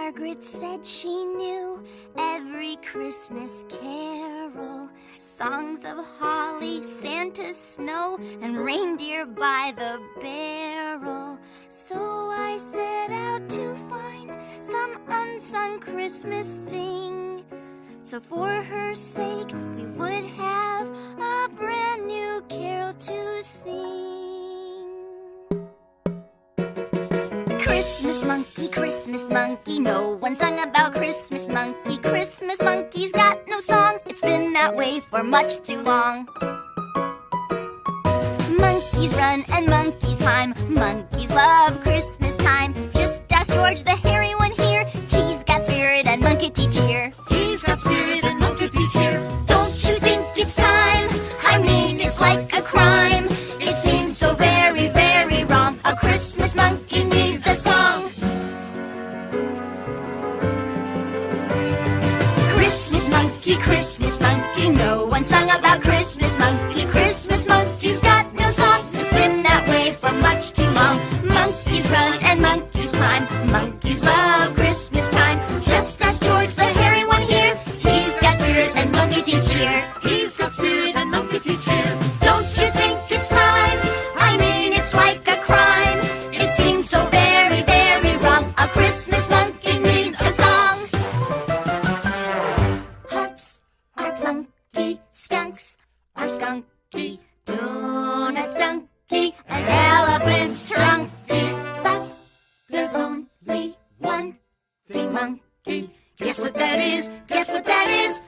Margaret said she knew every Christmas carol, songs of holly, Santa's snow, and reindeer by the barrel. So I set out to find some unsung Christmas thing, so for her sake we would have a brand new carol to sing. Christmas monkey, no one sung about Christmas monkey. Christmas monkey's got no song, it's been that way for much too long. Monkeys run and monkeys climb, monkeys love Christmas time. Just ask George, the hairy one here, he's got spirit and monkey cheer. He's got spirit and monkey cheer. Don't you think it's time? I mean, it's like a crime. It seems so very, very wrong. A Christmas monkey needs a song. Christmas monkey, no one sung about Christmas monkey. Christmas monkey's got no song, it's been that way for much too long. Monkeys run and monkeys climb, monkeys love Christmas time. Just ask George, the hairy one here, he's got spirit and monkey cheer. He's got spirit and monkey cheer. Don't you think it's time? I mean, it's like a crime. It seems so very, very wrong. A Christmas monkey needs a song. Harps are plunky, skunks are skunky, donuts dunky, and elephants trunky. But there's only one thing monkey. Guess what that is? Guess what that is?